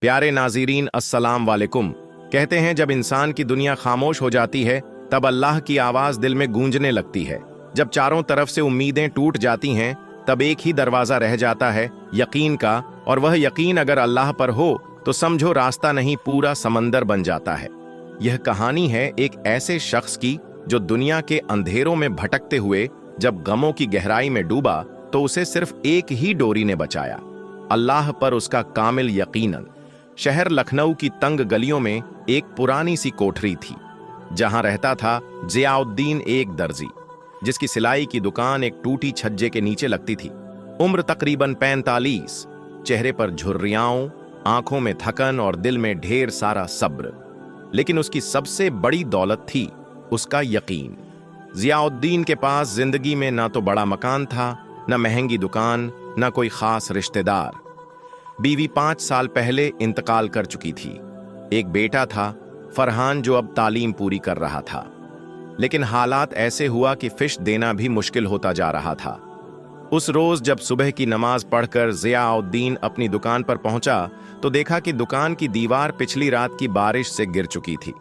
प्यारे नाज़रीन, अस्सलाम वालेकुम। कहते हैं जब इंसान की दुनिया खामोश हो जाती है तब अल्लाह की आवाज़ दिल में गूंजने लगती है। जब चारों तरफ से उम्मीदें टूट जाती हैं तब एक ही दरवाज़ा रह जाता है, यकीन का। और वह यकीन अगर अल्लाह पर हो तो समझो रास्ता नहीं, पूरा समंदर बन जाता है। यह कहानी है एक ऐसे शख्स की जो दुनिया के अंधेरों में भटकते हुए जब गमों की गहराई में डूबा तो उसे सिर्फ एक ही डोरी ने बचाया, अल्लाह पर उसका कामिल यकीनन। शहर लखनऊ की तंग गलियों में एक पुरानी सी कोठरी थी जहां रहता था जियाउद्दीन, एक दर्जी जिसकी सिलाई की दुकान एक टूटी छज्जे के नीचे लगती थी। उम्र तकरीबन 45, चेहरे पर झुर्रियाओं, आंखों में थकन और दिल में ढेर सारा सब्र। लेकिन उसकी सबसे बड़ी दौलत थी उसका यकीन। जियाउद्दीन के पास जिंदगी में ना तो बड़ा मकान था, न महंगी दुकान, न कोई खास रिश्तेदार। बीवी 5 साल पहले इंतकाल कर चुकी थी। एक बेटा था फरहान जो अब तालीम पूरी कर रहा था। लेकिन हालात ऐसे हुआ कि फिश देना भी मुश्किल होता जा रहा था। उस रोज जब सुबह की नमाज पढ़कर जियाउद्दीन अपनी दुकान पर पहुंचा तो देखा कि दुकान की दीवार पिछली रात की बारिश से गिर चुकी थी।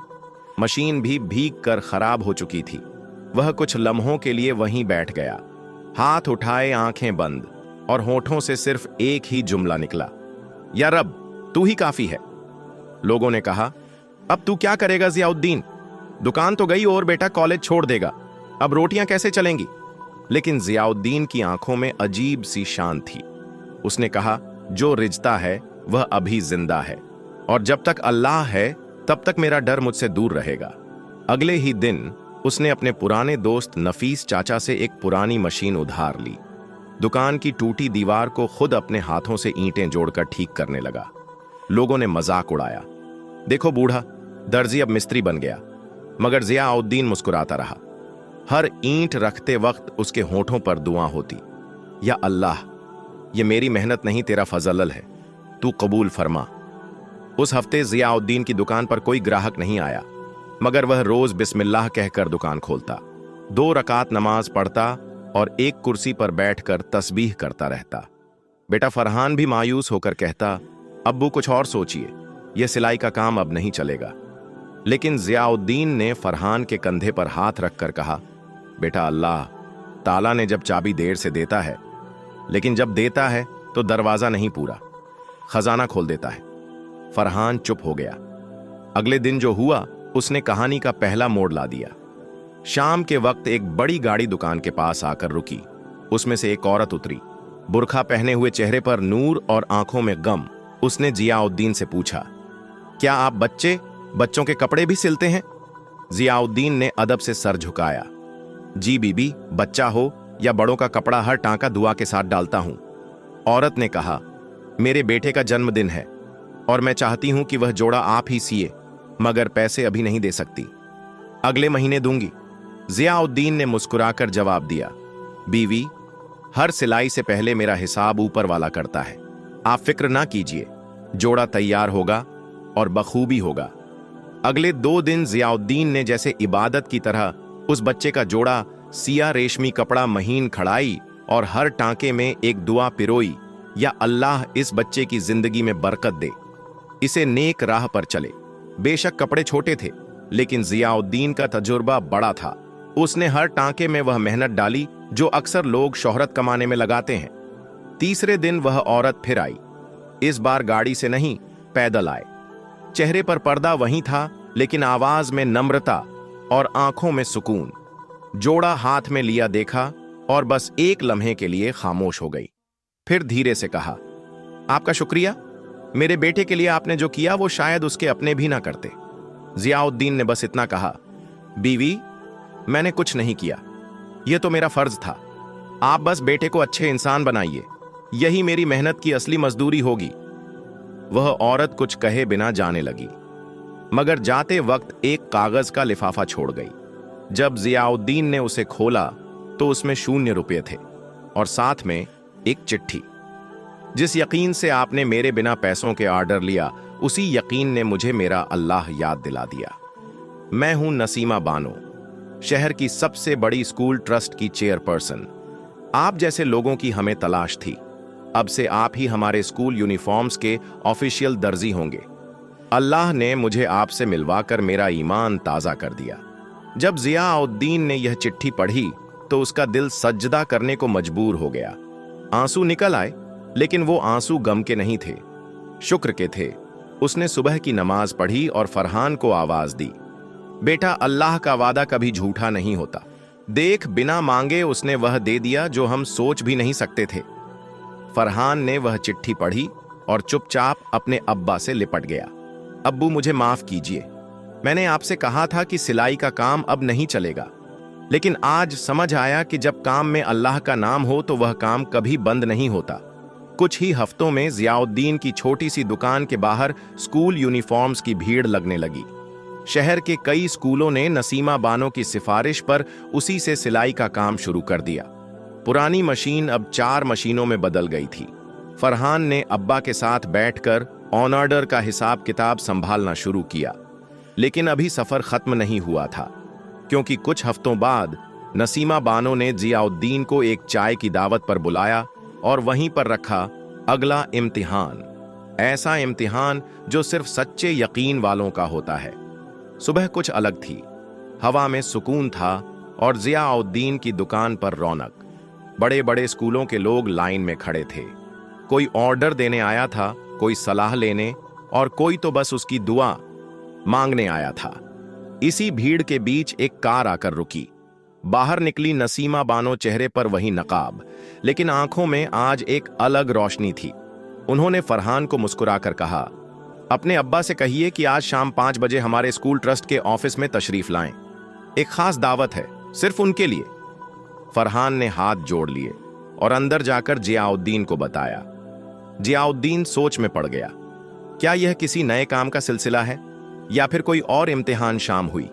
मशीन भी भीग कर खराब हो चुकी थी। वह कुछ लम्हों के लिए वहीं बैठ गया, हाथ उठाए, आंखें बंद, और होठों से सिर्फ एक ही जुमला निकला, या रब, तू ही काफी है। लोगों ने कहा, अब तू क्या करेगा जियाउद्दीन? दुकान तो गई और बेटा कॉलेज छोड़ देगा, अब रोटियां कैसे चलेंगी? लेकिन जियाउद्दीन की आंखों में अजीब सी शान थी। उसने कहा, जो रिजता है वह अभी जिंदा है, और जब तक अल्लाह है तब तक मेरा डर मुझसे दूर रहेगा। अगले ही दिन उसने अपने पुराने दोस्त नफीस चाचा से एक पुरानी मशीन उधार ली। दुकान की टूटी दीवार को खुद अपने हाथों से ईंटें जोड़कर ठीक करने लगा। लोगों ने मजाक उड़ाया, देखो बूढ़ा, दर्जी अब मिस्त्री बन गया। मगर जियाउद्दीन मुस्कुराता रहा। हर ईंट रखते वक्त उसके होठों पर दुआ होती, या अल्लाह, ये मेरी मेहनत नहीं, तेरा फजल है, तू कबूल फरमा। उस हफ्ते जियाउद्दीन की दुकान पर कोई ग्राहक नहीं आया, मगर वह रोज बिस्मिल्लाह कहकर दुकान खोलता, 2 रकात नमाज पढ़ता और एक कुर्सी पर बैठकर तस्बीह करता रहता। बेटा फरहान भी मायूस होकर कहता, अब्बू कुछ और सोचिए, यह सिलाई का काम अब नहीं चलेगा। लेकिन जियाउद्दीन ने फरहान के कंधे पर हाथ रखकर कहा, बेटा अल्लाह ताला ने जब चाबी देर से देता है, लेकिन जब देता है तो दरवाजा नहीं, पूरा खजाना खोल देता है। फरहान चुप हो गया। अगले दिन जो हुआ उसने कहानी का पहला मोड़ ला दिया। शाम के वक्त एक बड़ी गाड़ी दुकान के पास आकर रुकी। उसमें से एक औरत उतरी, बुर्खा पहने हुए, चेहरे पर नूर और आंखों में गम। उसने जियाउद्दीन से पूछा, क्या आप बच्चों के कपड़े भी सिलते हैं? जियाउद्दीन ने अदब से सर झुकाया, जी बीबी, बच्चा हो या बड़ों का कपड़ा हर टांका दुआ के साथ डालता हूं। औरत ने कहा, मेरे बेटे का जन्मदिन है और मैं चाहती हूं कि वह जोड़ा आप ही सिए, मगर पैसे अभी नहीं दे सकती, अगले महीने दूंगी। जियाउद्दीन ने मुस्कुराकर जवाब दिया, बीवी, हर सिलाई से पहले मेरा हिसाब ऊपर वाला करता है, आप फिक्र ना कीजिए, जोड़ा तैयार होगा और बखूबी होगा। अगले 2 दिन जियाउद्दीन ने जैसे इबादत की तरह उस बच्चे का जोड़ा सिया, रेशमी कपड़ा, महीन खड़ाई और हर टांके में एक दुआ पिरोई, या अल्लाह इस बच्चे की जिंदगी में बरकत दे, इसे नेक राह पर चले। बेशक कपड़े छोटे थे, लेकिन जियाउद्दीन का तजुर्बा बड़ा था। उसने हर टांके में वह मेहनत डाली जो अक्सर लोग शोहरत कमाने में लगाते हैं। तीसरे दिन वह औरत फिर आई। इस बार गाड़ी से नहीं, पैदल आए। चेहरे पर पर्दा वहीं था, लेकिन आवाज में नम्रता और आंखों में सुकून। जोड़ा हाथ में लिया देखा और बस एक लम्हे के लिए खामोश हो गई। फिर धीरे से कहा, आपका शुक्रिया, मेरे बेटे के लिए आपने जो किया वो शायद उसके अपने भी ना करते। जियाउद्दीन ने बस इतना कहा, बीवी, मैंने कुछ नहीं किया, यह तो मेरा फर्ज था। आप बस बेटे को अच्छे इंसान बनाइए, यही मेरी मेहनत की असली मजदूरी होगी। वह औरत कुछ कहे बिना जाने लगी, मगर जाते वक्त एक कागज का लिफाफा छोड़ गई। जब जियाउद्दीन ने उसे खोला तो उसमें 0 रुपये थे और साथ में एक चिट्ठी। जिस यकीन से आपने मेरे बिना पैसों के ऑर्डर लिया, उसी यकीन ने मुझे मेरा अल्लाह याद दिला दिया। मैं हूं नसीमा बानो, शहर की सबसे बड़ी स्कूल ट्रस्ट की चेयरपर्सन। आप जैसे लोगों की हमें तलाश थी। अब से आप ही हमारे स्कूल यूनिफॉर्म्स के ऑफिशियल दर्जी होंगे। अल्लाह ने मुझे आपसे मिलवाकर मेरा ईमान ताज़ा कर दिया। जब ज़ियाउद्दीन ने यह चिट्ठी पढ़ी तो उसका दिल सजदा करने को मजबूर हो गया। आंसू निकल आए, लेकिन वो आंसू गम के नहीं थे, शुक्र के थे। उसने सुबह की नमाज पढ़ी और फरहान को आवाज दी, बेटा, अल्लाह का वादा कभी झूठा नहीं होता। देख, बिना मांगे उसने वह दे दिया जो हम सोच भी नहीं सकते थे। फरहान ने वह चिट्ठी पढ़ी और चुपचाप अपने अब्बा से लिपट गया। अब्बू, मुझे माफ कीजिए, मैंने आपसे कहा था कि सिलाई का काम अब नहीं चलेगा, लेकिन आज समझ आया कि जब काम में अल्लाह का नाम हो तो वह काम कभी बंद नहीं होता। कुछ ही हफ्तों में ज़ियाउद्दीन की छोटी सी दुकान के बाहर स्कूल यूनिफॉर्म्स की भीड़ लगने लगी। शहर के कई स्कूलों ने नसीमा बानो की सिफारिश पर उसी से सिलाई का काम शुरू कर दिया। पुरानी मशीन अब 4 मशीनों में बदल गई थी। फरहान ने अब्बा के साथ बैठकर ऑन ऑर्डर का हिसाब किताब संभालना शुरू किया, लेकिन अभी सफर खत्म नहीं हुआ था, क्योंकि कुछ हफ्तों बाद नसीमा बानो ने ज़ियाउद्दीन को एक चाय की दावत पर बुलाया और वहीं पर रखा अगला इम्तिहान, ऐसा इम्तिहान जो सिर्फ सच्चे यकीन वालों का होता है। सुबह कुछ अलग थी, हवा में सुकून था और ज़ियाउद्दीन की दुकान पर रौनक। बड़े बड़े स्कूलों के लोग लाइन में खड़े थे। कोई ऑर्डर देने आया था, कोई सलाह लेने, और कोई तो बस उसकी दुआ मांगने आया था। इसी भीड़ के बीच एक कार आकर रुकी। बाहर निकली नसीमा बानो, चेहरे पर वही नकाब, लेकिन आंखों में आज एक अलग रोशनी थी। उन्होंने फरहान को मुस्कुराकर कहा, अपने अब्बा से कहिए कि आज शाम 5 बजे हमारे स्कूल ट्रस्ट के ऑफिस में तशरीफ लाएं। एक खास दावत है, सिर्फ उनके लिए। फरहान ने हाथ जोड़ लिए और अंदर जाकर ज़ियाउद्दीन को बताया। ज़ियाउद्दीन सोच में पड़ गया। क्या यह किसी नए काम का सिलसिला है या फिर कोई और इम्तिहान शाम हुई?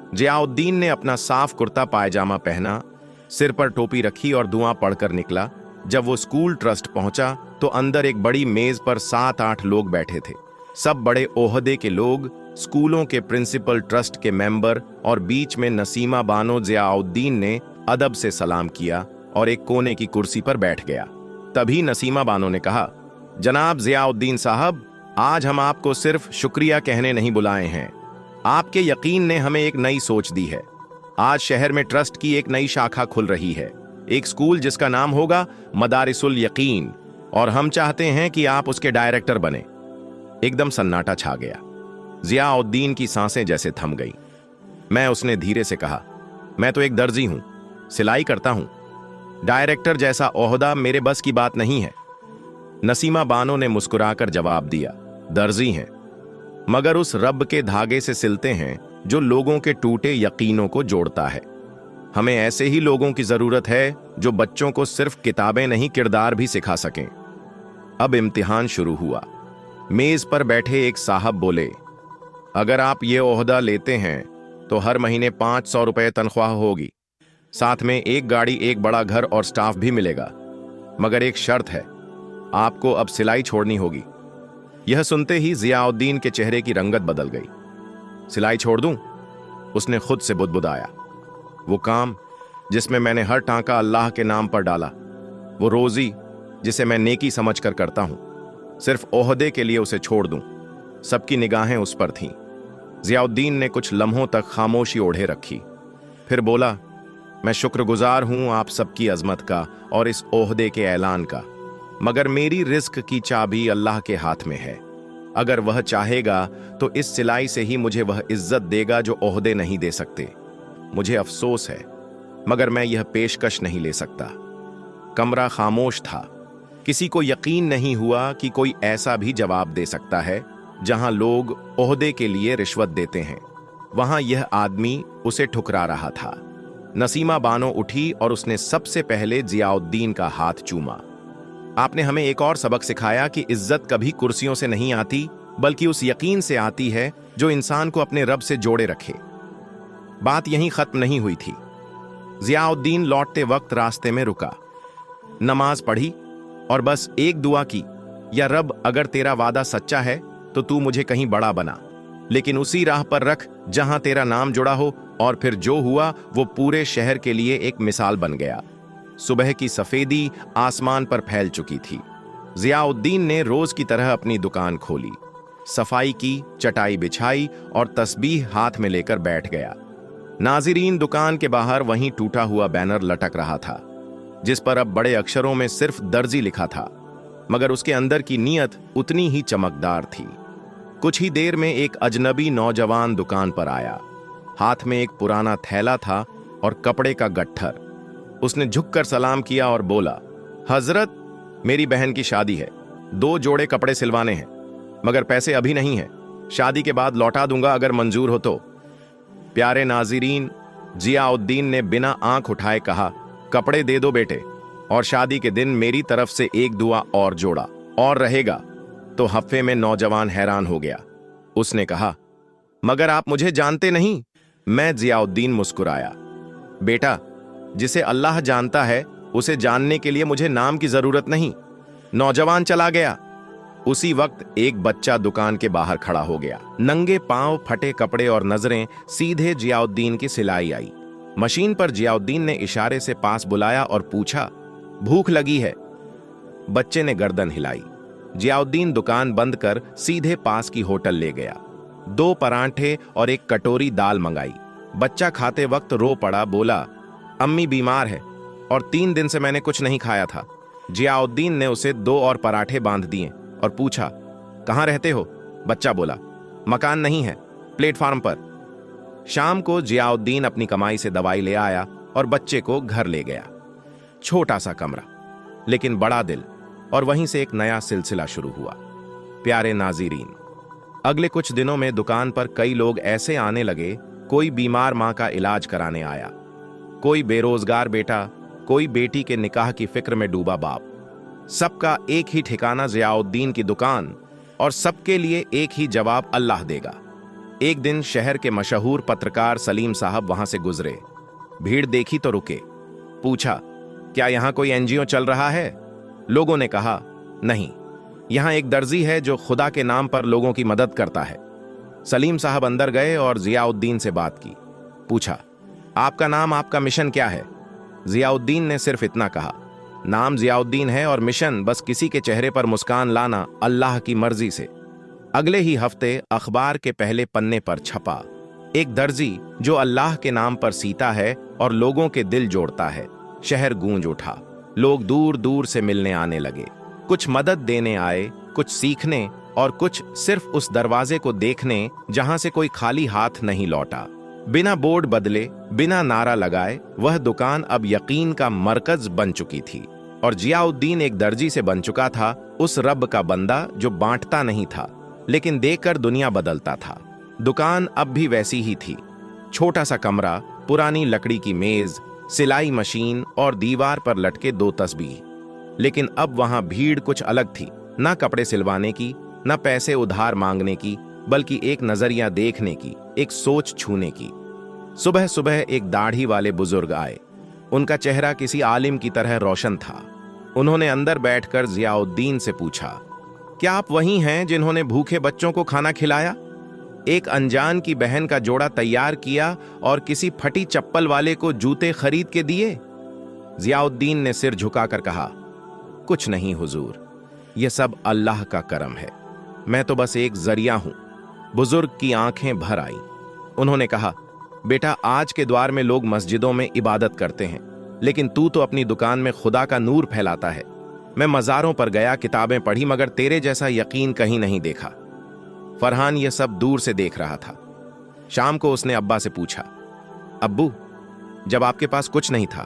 ज़ियाउद्दीन ने अपना साफ कुर्ता पायजामा पहना, सिर पर टोपी रखी और दुआ पढ़कर निकला। जब वो स्कूल ट्रस्ट पहुंचा तो अंदर एक बड़ी मेज पर 7-8 लोग बैठे थे। सब बड़े ओहदे के लोग, स्कूलों के प्रिंसिपल, ट्रस्ट के मेंबर, और बीच में नसीमा बानो। ज़ियाउद्दीन ने अदब से सलाम किया और एक कोने की कुर्सी पर बैठ गया। तभी नसीमा बानो ने कहा, जनाब ज़ियाउद्दीन साहब, आज हम आपको सिर्फ शुक्रिया कहने नहीं बुलाए हैं। आपके यकीन ने हमें एक नई सोच दी है। आज शहर में ट्रस्ट की एक नई शाखा खुल रही है, एक स्कूल जिसका नाम होगा मदारिसुल यकीन, और हम चाहते हैं कि आप उसके डायरेक्टर बने। एकदम सन्नाटा छा गया। ज़ियाउद्दीन की सांसें जैसे थम गई। मैं, उसने धीरे से कहा, मैं तो एक दर्जी हूं, सिलाई करता हूं। डायरेक्टर जैसा ओहदा मेरे बस की बात नहीं है। नसीमा बानो ने मुस्कुराकर जवाब दिया, दर्जी हैं, मगर उस रब के धागे से सिलते हैं जो लोगों के टूटे यकीनों को जोड़ता है। हमें ऐसे ही लोगों की जरूरत है जो बच्चों को सिर्फ किताबें नहीं, किरदार भी सिखा सकें। अब इम्तिहान शुरू हुआ। मेज पर बैठे एक साहब बोले, अगर आप ये ओहदा लेते हैं तो हर महीने 500 रुपए तनख्वाह होगी, साथ में एक गाड़ी, एक बड़ा घर और स्टाफ भी मिलेगा। मगर एक शर्त है, आपको अब सिलाई छोड़नी होगी। यह सुनते ही ज़ियाउद्दीन के चेहरे की रंगत बदल गई। सिलाई छोड़ दूं? उसने खुद से बुदबुदाया। वो काम जिसमें मैंने हर टांका अल्लाह के नाम पर डाला, वो रोजी जिसे मैं नेकी समझकर करता हूं, सिर्फ ओहदे के लिए उसे छोड़ दूं? सबकी निगाहें उस पर थीं। ज़ियाउद्दीन ने कुछ लम्हों तक खामोशी ओढ़े रखी, फिर बोला, मैं शुक्रगुजार हूं आप सबकी अजमत का और इस ओहदे के ऐलान का, मगर मेरी रिस्क की चाबी अल्लाह के हाथ में है। अगर वह चाहेगा तो इस सिलाई से ही मुझे वह इज्जत देगा जो ओहदे नहीं दे सकते। मुझे अफसोस है, मगर मैं यह पेशकश नहीं ले सकता। कमरा खामोश था। किसी को यकीन नहीं हुआ कि कोई ऐसा भी जवाब दे सकता है जहां लोग ओहदे के लिए रिश्वत देते हैं। वहां यह आदमी उसे ठुकरा रहा था। नसीमा बानो उठी और उसने सबसे पहले ज़ियाउद्दीन का हाथ चूमा। आपने हमें एक और सबक सिखाया कि इज्जत कभी कुर्सियों से नहीं आती, बल्कि उस यकीन से आती है जो इंसान को अपने रब से जोड़े रखे। बात यहीं खत्म नहीं हुई थी। ज़ियाउद्दीन लौटते वक्त रास्ते में रुका, नमाज पढ़ी और बस एक दुआ की, या रब, अगर तेरा वादा सच्चा है तो तू मुझे कहीं बड़ा बना, लेकिन उसी राह पर रख जहां तेरा नाम जुड़ा हो। और फिर जो हुआ वो पूरे शहर के लिए एक मिसाल बन गया। सुबह की सफेदी आसमान पर फैल चुकी थी। जियाउद्दीन ने रोज की तरह अपनी दुकान खोली, सफाई की, चटाई बिछाई और तस्बीह हाथ में लेकर बैठ गया। नाजिरीन, दुकान के बाहर वहीं टूटा हुआ बैनर लटक रहा था, जिस पर अब बड़े अक्षरों में सिर्फ दर्जी लिखा था, मगर उसके अंदर की नीयत उतनी ही चमकदार थी। कुछ ही देर में एक अजनबी नौजवान दुकान पर आया। हाथ में एक पुराना थैला था और कपड़े का गट्ठर। उसने झुककर सलाम किया और बोला, हजरत, मेरी बहन की शादी है, 2 जोड़े कपड़े सिलवाने हैं, मगर पैसे अभी नहीं है, शादी के बाद लौटा दूंगा अगर मंजूर हो तो। प्यारे नाजिरीन, जियाउद्दीन ने बिना आंख उठाए कहा, कपड़े दे दो बेटे, और शादी के दिन मेरी तरफ से एक दुआ और जोड़ा और रहेगा। तो हफ्ते में नौजवान हैरान हो गया। उसने कहा, मगर आप मुझे जानते नहीं। मैं जियाउद्दीन मुस्कुराया, बेटा, जिसे अल्लाह जानता है उसे जानने के लिए मुझे नाम की जरूरत नहीं। नौजवान चला गया। उसी वक्त एक बच्चा दुकान के बाहर खड़ा हो गया। नंगे पांव, फटे कपड़े और नजरें सीधे जियाउद्दीन की सिलाई आई। मशीन पर जियाउद्दीन ने इशारे से पास बुलाया और पूछा, भूख लगी है? बच्चे ने गर्दन हिलाई। जियाउद्दीन दुकान बंद कर सीधे पास की होटल ले गया। 2 परांठे और एक कटोरी दाल मंगाई। बच्चा खाते वक्त रो पड़ा, बोला, अम्मी बीमार है और 3 दिन से मैंने कुछ नहीं खाया था। जियाउद्दीन ने उसे 2 और पराठे बांध दिए और पूछा, कहाँ रहते हो? बच्चा बोला, मकान नहीं है, प्लेटफार्म पर। शाम को जियाउद्दीन अपनी कमाई से दवाई ले आया और बच्चे को घर ले गया। छोटा सा कमरा, लेकिन बड़ा दिल, और वहीं से एक नया सिलसिला शुरू हुआ। प्यारे नाजीरीन, अगले कुछ दिनों में दुकान पर कई लोग ऐसे आने लगे। कोई बीमार मां का इलाज कराने आया, कोई बेरोजगार बेटा, कोई बेटी के निकाह की फिक्र में डूबा बाप। सबका एक ही ठिकाना जियाउद्दीन की दुकान, और सबके लिए एक ही जवाब, अल्लाह देगा। एक दिन शहर के मशहूर पत्रकार सलीम साहब वहां से गुजरे। भीड़ देखी तो रुके। पूछा, क्या यहां कोई एनजीओ चल रहा है? लोगों ने कहा, नहीं, यहां एक दर्जी है जो खुदा के नाम पर लोगों की मदद करता है। सलीम साहब अंदर गए और जियाउद्दीन से बात की। पूछा, आपका नाम, आपका मिशन क्या है? जियाउद्दीन ने सिर्फ इतना कहा, नाम जियाउद्दीन है और मिशन बस किसी के चेहरे पर मुस्कान लाना, अल्लाह की मर्जी से। अगले ही हफ्ते अखबार के पहले पन्ने पर छपा, एक दर्जी जो अल्लाह के नाम पर सीता है और लोगों के दिल जोड़ता है। शहर गूंज उठा। लोग दूर दूर से मिलने आने लगे। कुछ मदद देने आए, कुछ सीखने, और कुछ सिर्फ उस दरवाजे को देखने जहां से कोई खाली हाथ नहीं लौटा। बिना बोर्ड बदले, बिना नारा लगाए, वह दुकान अब यकीन का मरकज बन चुकी थी। और जियाउद्दीन एक दर्जी से बन चुका था, उस रब का बंदा जो बांटता नहीं था, लेकिन देकर दुनिया बदलता था। दुकान अब भी वैसी ही थी। छोटा सा कमरा, पुरानी लकड़ी की मेज, सिलाई मशीन और दीवार पर लटके 2 तस्बीह। लेकिन अब वहां भीड़ कुछ अलग थी। ना कपड़े सिलवाने की, ना पैसे उधार मांगने की, बल्कि एक नजरिया देखने की, एक सोच छूने की। सुबह सुबह एक दाढ़ी वाले बुजुर्ग आए। उनका चेहरा किसी आलिम की तरह रोशन था। उन्होंने अंदर बैठकर जियाउद्दीन से पूछा, क्या आप वही हैं जिन्होंने भूखे बच्चों को खाना खिलाया, एक अनजान की बहन का जोड़ा तैयार किया और किसी फटी चप्पल वाले को जूते खरीद के दिए? जियाउद्दीन ने सिर झुकाकर कहा, कुछ नहीं हुजूर, यह सब अल्लाह का करम है, मैं तो बस एक जरिया हूं। बुजुर्ग की आंखें भर आई। उन्होंने कहा, बेटा, आज के द्वार में लोग मस्जिदों में इबादत करते हैं, लेकिन तू तो अपनी दुकान में खुदा का नूर फैलाता है। मैं मज़ारों पर गया, किताबें पढ़ी, मगर तेरे जैसा यकीन कहीं नहीं देखा। फरहान यह सब दूर से देख रहा था। शाम को उसने अब्बा से पूछा, अब्बू, जब आपके पास कुछ नहीं था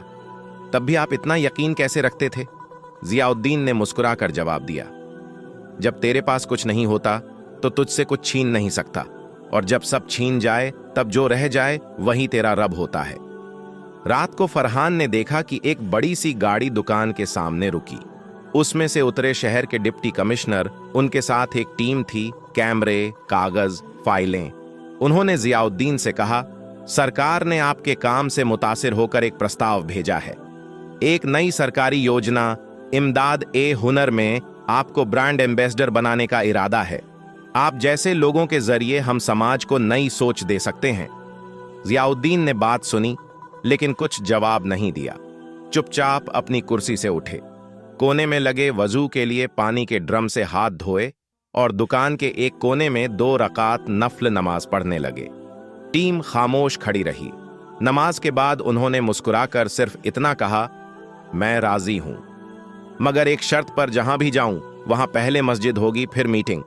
तब भी आप इतना यकीन कैसे रखते थे? जियाउद्दीन ने मुस्कुराकर जवाब दिया, जब तेरे पास कुछ नहीं होता तो तुझसे कुछ छीन नहीं सकता, और जब सब छीन जाए तब जो रह जाए वही तेरा रब होता है। रात को फरहान ने देखा कि एक बड़ी सी गाड़ी दुकान के सामने रुकी। उसमें से उतरे शहर के डिप्टी कमिश्नर, उनके साथ एक टीम थी, कैमरे, कागज, फाइलें। उन्होंने जियाउद्दीन से कहा, सरकार ने आपके काम से मुतासिर होकर एक प्रस्ताव भेजा है। एक नई सरकारी योजना इमदाद ए हुनर में आपको ब्रांड एम्बेसडर बनाने का इरादा है। आप जैसे लोगों के जरिए हम समाज को नई सोच दे सकते हैं। जियाउद्दीन ने बात सुनी, लेकिन कुछ जवाब नहीं दिया। चुपचाप अपनी कुर्सी से उठे। कोने में लगे वजू के लिए पानी के ड्रम से हाथ धोए और दुकान के एक कोने में 2 रकात नफल नमाज पढ़ने लगे। टीम खामोश खड़ी रही। नमाज के बाद उन्होंने मुस्कुराकर सिर्फ इतना कहा, मैं राजी हूं, मगर एक शर्त पर, जहां भी जाऊं वहां पहले मस्जिद होगी, फिर मीटिंग,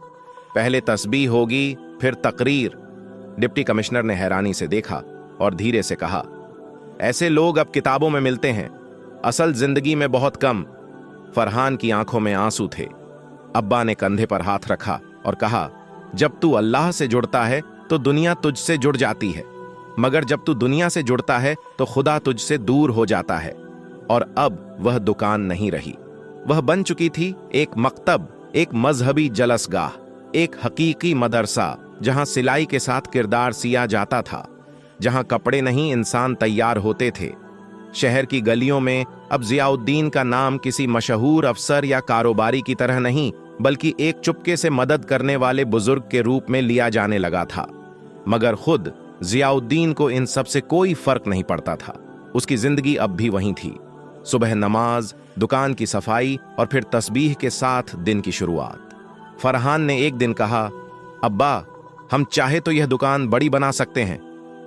पहले तस्बीह होगी, फिर तकरीर। डिप्टी कमिश्नर ने हैरानी से देखा और धीरे से कहा, ऐसे लोग अब किताबों में मिलते हैं, असल जिंदगी में बहुत कम। फरहान की आंखों में आंसू थे। अब्बा ने कंधे पर हाथ रखा और कहा, जब तू अल्लाह से जुड़ता है तो दुनिया तुझसे जुड़ जाती है, मगर जब तू दुनिया से जुड़ता है तो खुदा तुझसे दूर हो जाता है। और अब वह दुकान नहीं रही, वह बन चुकी थी एक मकतब, एक मजहबी जलसगाह, एक हकीकी मदरसा, जहां सिलाई के साथ किरदार सिया जाता था, जहां कपड़े नहीं इंसान तैयार होते थे। शहर की गलियों में अब जियाउद्दीन का नाम किसी मशहूर अफसर या कारोबारी की तरह नहीं, बल्कि एक चुपके से मदद करने वाले बुजुर्ग के रूप में लिया जाने लगा था। मगर खुद जियाउद्दीन को इन सब से कोई फर्क नहीं पड़ता था। उसकी जिंदगी अब भी वहीं थी, सुबह नमाज, दुकान की सफाई और फिर तस्बीह के साथ दिन की शुरुआत। फरहान ने एक दिन कहा, अब्बा, हम चाहे तो यह दुकान बड़ी बना सकते हैं,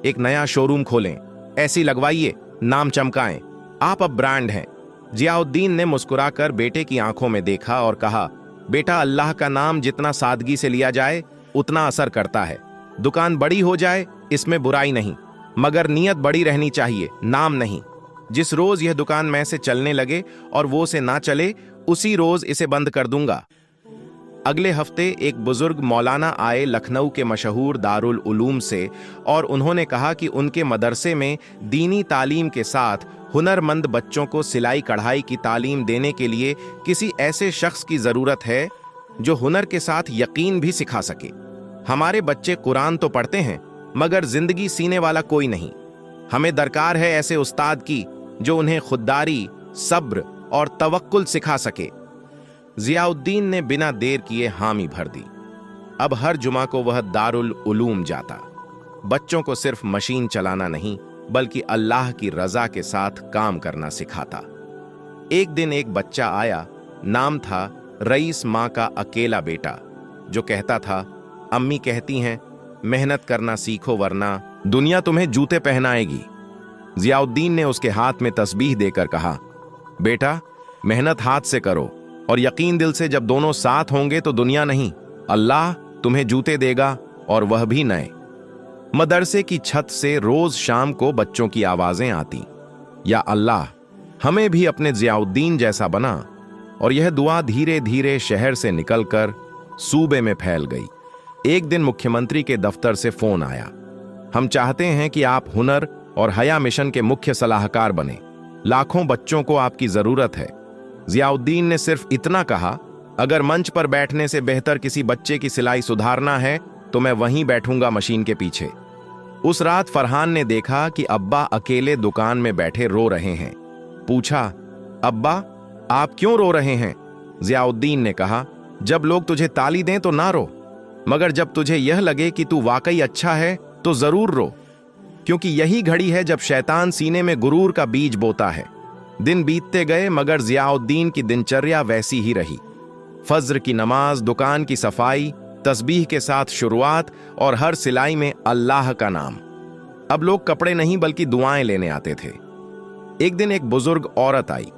एक नया शोरूम खोलें, ऐसी लगवाइए, नाम चमकाएं, आप अब ब्रांड हैं। जियाउद्दीन ने मुस्कुराकर बेटे की आंखों में देखा और कहा, बेटा, अल्लाह का नाम जितना सादगी से लिया जाए उतना असर करता है। दुकान बड़ी हो जाए इसमें बुराई नहीं, मगर नीयत बड़ी रहनी चाहिए, नाम नहीं। जिस रोज यह दुकान मैं से चलने लगे और वो से ना चले, उसी रोज इसे बंद कर दूंगा। अगले हफ्ते एक बुजुर्ग मौलाना आए लखनऊ के मशहूर दारुल उलूम से, और उन्होंने कहा कि उनके मदरसे में दीनी तालीम के साथ हुनरमंद बच्चों को सिलाई कढ़ाई की तालीम देने के लिए किसी ऐसे शख्स की जरूरत है जो हुनर के साथ यकीन भी सिखा सके। हमारे बच्चे कुरान तो पढ़ते हैं, मगर जिंदगी सीने वाला कोई नहीं। हमें दरकार है ऐसे उस्ताद की जो उन्हें खुददारी, सब्र और तवक्कुल सिखा सके। जियाउद्दीन ने बिना देर किए हामी भर दी। अब हर जुमा को वह दारुल उलूम जाता। बच्चों को सिर्फ मशीन चलाना नहीं, बल्कि अल्लाह की रजा के साथ काम करना सिखाता। एक दिन एक बच्चा आया, नाम था रईस माँ का अकेला बेटा, जो कहता था, अम्मी कहती हैं मेहनत करना सीखो वरना दुनिया तुम्हें जूते पहनाएगी। जियाउद्दीन ने उसके हाथ में तस्बीह देकर कहा, बेटा, मेहनत हाथ से करो और यकीन दिल से, जब दोनों साथ होंगे तो दुनिया नहीं, अल्लाह तुम्हें जूते देगा, और वह भी नए। मदरसे की छत से रोज शाम को बच्चों की आवाजें आती, या अल्लाह हमें भी अपने जियाउद्दीन जैसा बना। और यह दुआ धीरे धीरे शहर से निकलकर सूबे में फैल गई। एक दिन मुख्यमंत्री के दफ्तर से फोन आया, हम चाहते हैं कि आप हुनर और हया मिशन के मुख्य सलाहकार बने, लाखों बच्चों को आपकी जरूरत है। जियाउद्दीन ने सिर्फ इतना कहा, अगर मंच पर बैठने से बेहतर किसी बच्चे की सिलाई सुधारना है तो मैं वहीं बैठूंगा मशीन के पीछे। उस रात फरहान ने देखा कि अब्बा अकेले दुकान में बैठे रो रहे हैं। पूछा, अब्बा, आप क्यों रो रहे हैं? जियाउद्दीन ने कहा, जब लोग तुझे ताली दें तो ना रो, मगर जब तुझे यह लगे कि तू वाकई अच्छा है तो जरूर रो, क्योंकि यही घड़ी है जब शैतान सीने में गुरूर का बीज बोता है। दिन बीतते गए, मगर जियाउद्दीन की दिनचर्या वैसी ही रही। फज्र की नमाज, दुकान की सफाई, तस्बीह के साथ शुरुआत और हर सिलाई में अल्लाह का नाम। अब लोग कपड़े नहीं बल्कि दुआएं लेने आते थे। एक दिन एक बुजुर्ग औरत आई,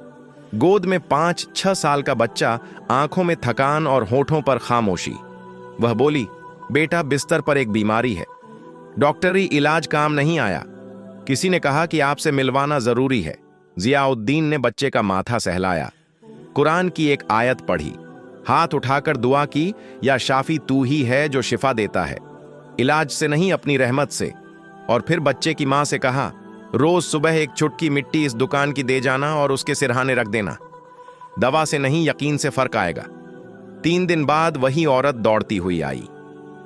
गोद में 5-6 साल का बच्चा, आंखों में थकान और होठों पर खामोशी। वह बोली, बेटा, बिस्तर पर एक बीमारी है, डॉक्टरी इलाज काम नहीं आया, किसी ने कहा कि आपसे मिलवाना जरूरी है। जियाउद्दीन ने बच्चे का माथा सहलाया, कुरान की एक आयत पढ़ी, हाथ उठाकर दुआ की, या शाफी तू ही है जो शिफा देता है, इलाज से नहीं अपनी रहमत से। और फिर बच्चे की मां से कहा, रोज सुबह एक चुटकी मिट्टी इस दुकान की दे जाना और उसके सिरहाने रख देना, दवा से नहीं यकीन से फर्क आएगा। 3 दिन बाद वही औरत दौड़ती हुई आई।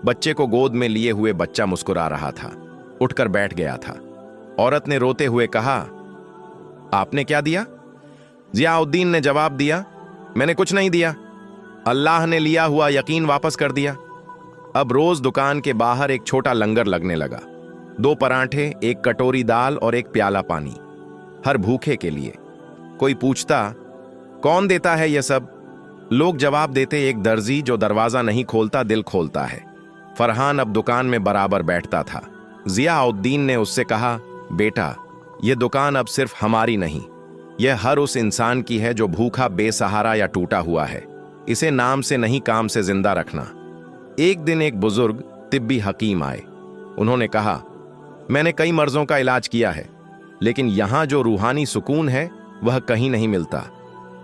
बच्चे को गोद में लिए हुए बच्चा मुस्कुरा रहा था, उठकर बैठ गया था। औरत ने रोते हुए कहा, आपने क्या दिया? जियाउद्दीन ने जवाब दिया, मैंने कुछ नहीं दिया, अल्लाह ने लिया हुआ यकीन वापस कर दिया। अब रोज दुकान के बाहर एक छोटा लंगर लगने लगा, 2 पराठे, 1 कटोरी दाल और 1 प्याला पानी, हर भूखे के लिए। कोई पूछता, कौन देता है ये सब? लोग जवाब देते, एक दर्जी जो दरवाजा नहीं खोलता दिल खोलता है। फरहान अब दुकान में बराबर बैठता था। जियाउद्दीन ने उससे कहा, बेटा, ये दुकान अब सिर्फ हमारी नहीं, यह हर उस इंसान की है जो भूखा, बेसहारा या टूटा हुआ है। इसे नाम से नहीं, काम से जिंदा रखना। एक दिन एक बुजुर्ग तिब्बी हकीम आए। उन्होंने कहा, मैंने कई मर्जों का इलाज किया है, लेकिन यहां जो रूहानी सुकून है वह कहीं नहीं मिलता।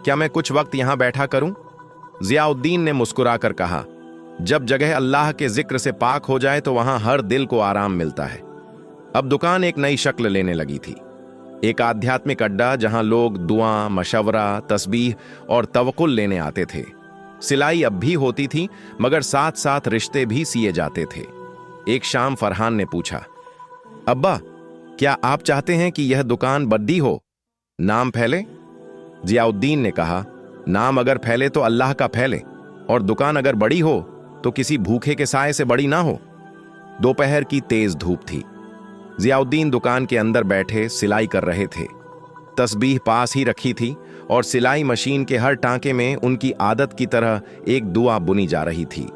क्या मैं कुछ वक्त यहां बैठा करूं? जियाउद्दीन ने मुस्कुराकर कहा, जब जगह अल्लाह के जिक्र से पाक हो जाए तो वहां हर दिल को आराम मिलता है। अब दुकान एक नई शक्ल लेने लगी थी, एक आध्यात्मिक अड्डा जहां लोग दुआ, मशवरा, तस्बीह और तवक्कुल लेने आते थे। सिलाई अब भी होती थी, मगर साथ साथ रिश्ते भी सिए जाते थे। एक शाम फरहान ने पूछा, अब्बा, क्या आप चाहते हैं कि यह दुकान बड्डी हो, नाम फैले? जियाउद्दीन ने कहा, नाम अगर फैले तो अल्लाह का फैले, और दुकान अगर बड़ी हो तो किसी भूखे के साए से बड़ी ना हो। दोपहर की तेज धूप थी। जियाउद्दीन दुकान के अंदर बैठे सिलाई कर रहे थे। तस्बीह पास ही रखी थी और सिलाई मशीन के हर टांके में उनकी आदत की तरह एक दुआ बुनी जा रही थी।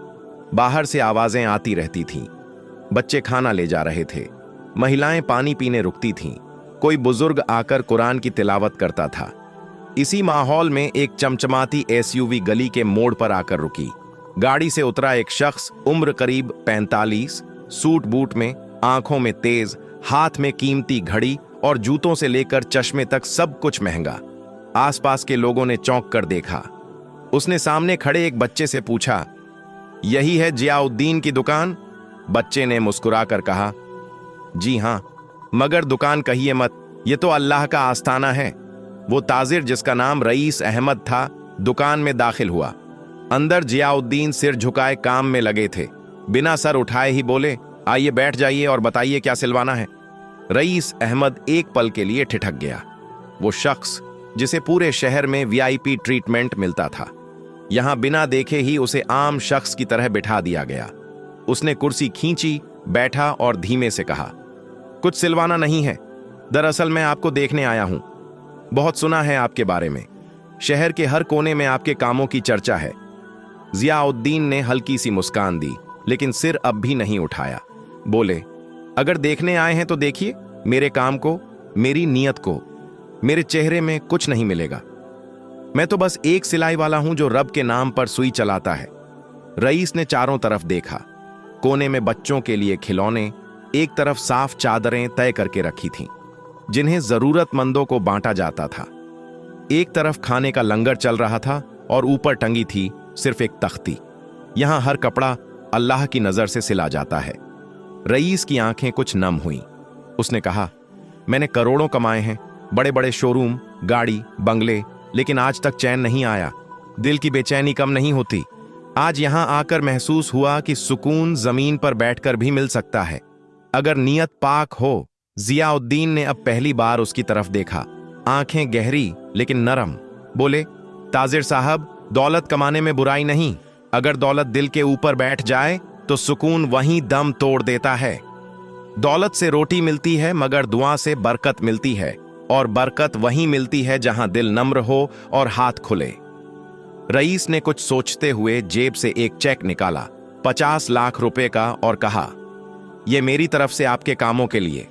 बाहर से आवाजें आती रहती थीं। बच्चे खाना ले जा रहे थे, महिलाएं पानी पीने रुकती थीं, कोई बुजुर्ग आकर कुरान की तिलावत करता था। इसी माहौल में एक चमचमाती एसयूवी गली के मोड़ पर आकर रुकी। गाड़ी से उतरा एक शख्स, उम्र करीब 45, सूट बूट में, आंखों में तेज, हाथ में कीमती घड़ी और जूतों से लेकर चश्मे तक सब कुछ महंगा। आसपास के लोगों ने चौंक कर देखा। उसने सामने खड़े एक बच्चे से पूछा, यही है जियाउद्दीन की दुकान? बच्चे ने मुस्कुराकर कहा, जी हां, मगर दुकान कहिए मत, ये तो अल्लाह का आस्थाना है। वो ताजिर जिसका नाम रईस अहमद था, दुकान में दाखिल हुआ। अंदर जियाउद्दीन सिर झुकाए काम में लगे थे। बिना सर उठाए ही बोले, आइए बैठ जाइए और बताइए क्या सिलवाना है। रईस अहमद एक पल के लिए ठिठक गया। वो शख्स जिसे पूरे शहर में वीआईपी ट्रीटमेंट मिलता था, यहां बिना देखे ही उसे आम शख्स की तरह बिठा दिया गया। उसने कुर्सी खींची, बैठा और धीमे से कहा, कुछ सिलवाना नहीं है, दरअसल मैं आपको देखने आया हूं। बहुत सुना है आपके बारे में, शहर के हर कोने में आपके कामों की चर्चा है। जियाउद्दीन ने हल्की सी मुस्कान दी, लेकिन सिर अब भी नहीं उठाया। बोले, अगर देखने आए हैं तो देखिए मेरे काम को, मेरी नीयत को। मेरे चेहरे में कुछ नहीं मिलेगा। मैं तो बस एक सिलाई वाला हूं जो रब के नाम पर सुई चलाता है। रईस ने चारों तरफ देखा। कोने में बच्चों के लिए खिलौने, एक तरफ साफ चादरें तय करके रखी थीं, जिन्हें जरूरतमंदों को बांटा जाता था। एक तरफ खाने का लंगर चल रहा था और ऊपर टंगी थी सिर्फ एक तख्ती। यहां हर कपड़ा अल्लाह की नजर से सिला जाता है। रईस की आंखें कुछ नम हुईं। उसने कहा, मैंने करोड़ों कमाए हैं, बड़े बड़े शोरूम, गाड़ी, बंगले, लेकिन आज तक चैन नहीं आया। दिल की बेचैनी कम नहीं होती। आज यहां आकर महसूस हुआ कि सुकून जमीन पर बैठकर भी मिल सकता है, अगर नीयत पाक हो। जियाउद्दीन ने अब पहली बार उसकी तरफ देखा। आंखें गहरी लेकिन नरम। बोले, ताजिर साहब, दौलत कमाने में बुराई नहीं, अगर दौलत दिल के ऊपर बैठ जाए तो सुकून वहीं दम तोड़ देता है। दौलत से रोटी मिलती है, मगर दुआ से बरकत मिलती है, और बरकत वहीं मिलती है जहां दिल नम्र हो और हाथ खुले। रईस ने कुछ सोचते हुए जेब से एक चेक निकाला, 50 लाख रुपए का, और कहा, यह मेरी तरफ से आपके कामों के लिए।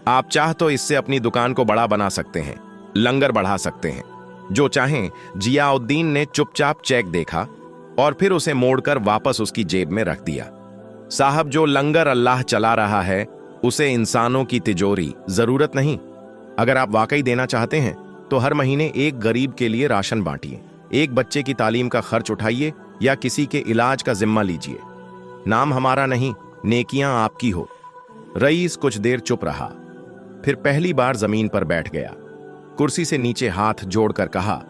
आप चाह तो इससे अपनी दुकान को बड़ा बना सकते हैं, लंगर बढ़ा सकते हैं, जो चाहें। जियाउद्दीन ने चुपचाप चेक देखा और फिर उसे मोड़कर वापस उसकी जेब में रख दिया। साहब, जो लंगर अल्लाह चला रहा है उसे इंसानों की तिजोरी जरूरत नहीं। अगर आप वाकई देना चाहते हैं तो हर महीने एक गरीब के लिए राशन बांटिए, एक बच्चे की तालीम का खर्च उठाइए, या किसी के इलाज का जिम्मा लीजिए। नाम हमारा नहीं, नेकियां आपकी हो। रईस कुछ देर चुप रहा, फिर पहली बार जमीन पर बैठ गया। कुर्सी से नीचे हाथ जोड़कर कहा,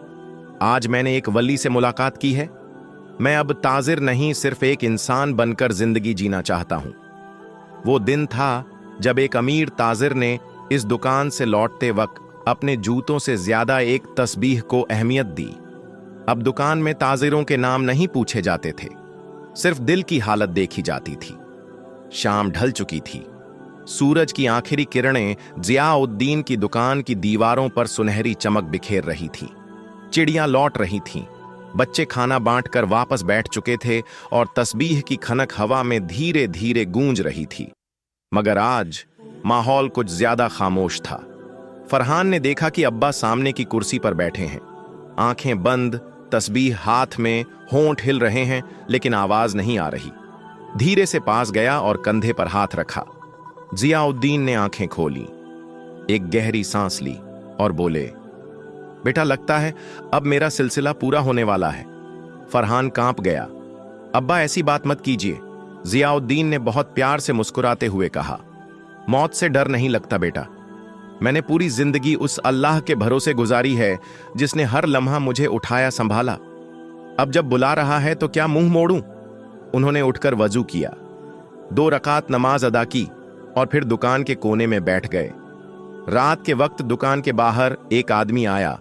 आज मैंने एक वली से मुलाकात की है। मैं अब ताजिर नहीं, सिर्फ एक इंसान बनकर जिंदगी जीना चाहता हूं। वो दिन था जब एक अमीर ताजिर ने इस दुकान से लौटते वक्त अपने जूतों से ज्यादा एक तस्बीह को अहमियत दी। अब दुकान में ताजिरों के नाम नहीं पूछे जाते थे, सिर्फ दिल की हालत देखी जाती थी। शाम ढल चुकी थी। सूरज की आखिरी किरणें जियाउद्दीन की दुकान की दीवारों पर सुनहरी चमक बिखेर रही थी। चिड़ियां लौट रही थीं। बच्चे खाना बांटकर वापस बैठ चुके थे और तस्बीह की खनक हवा में धीरे धीरे गूंज रही थी। मगर आज माहौल कुछ ज्यादा खामोश था। फरहान ने देखा कि अब्बा सामने की कुर्सी पर बैठे हैं, आंखें बंद, तस्बीह हाथ में, होंठ हिल रहे हैं लेकिन आवाज नहीं आ रही। धीरे से पास गया और कंधे पर हाथ रखा। जियाउद्दीन ने आंखें खोली, एक गहरी सांस ली और बोले, बेटा लगता है अब मेरा सिलसिला पूरा होने वाला है। फरहान कांप गया। अब्बा ऐसी बात मत कीजिए, जियाउद्दीन ने बहुत प्यार से मुस्कुराते हुए कहा। मौत से डर नहीं लगता बेटा, मैंने पूरी जिंदगी उस अल्लाह के भरोसे गुजारी है जिसने हर लम्हा मुझे उठाया संभाला। अब जब बुला रहा है तो क्या मुंह मोड़ूं? उन्होंने उठकर वजू किया, 2 रकात नमाज अदा की और फिर दुकान के कोने में बैठ गए। रात के वक्त दुकान के बाहर एक आदमी आया,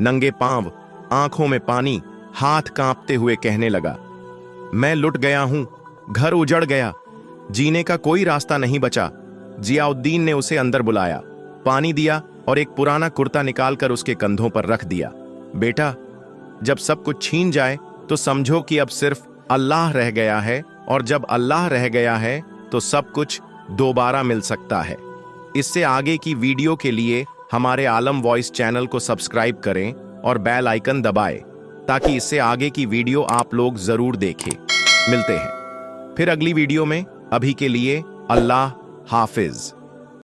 नंगे पांव, आंखों में पानी, हाथ कांपते हुए कहने लगा, मैं लुट गया हूं, घर उजड़ गया, जीने का कोई रास्ता नहीं बचा। जियाउद्दीन ने उसे अंदर बुलाया, पानी दिया और एक पुराना कुर्ता निकालकर उसके कंधों पर रख दिया। बेटा, जब सब कुछ छीन जाए तो समझो कि अब सिर्फ अल्लाह रह गया है, और जब अल्लाह रह गया है तो सब कुछ दोबारा मिल सकता है। इससे आगे की वीडियो के लिए हमारे आलम वॉइस चैनल को सब्सक्राइब करें और बेल आइकन दबाएं ताकि इससे आगे की वीडियो आप लोग जरूर देखें। मिलते हैं फिर अगली वीडियो में। अभी के लिए अल्लाह हाफिज।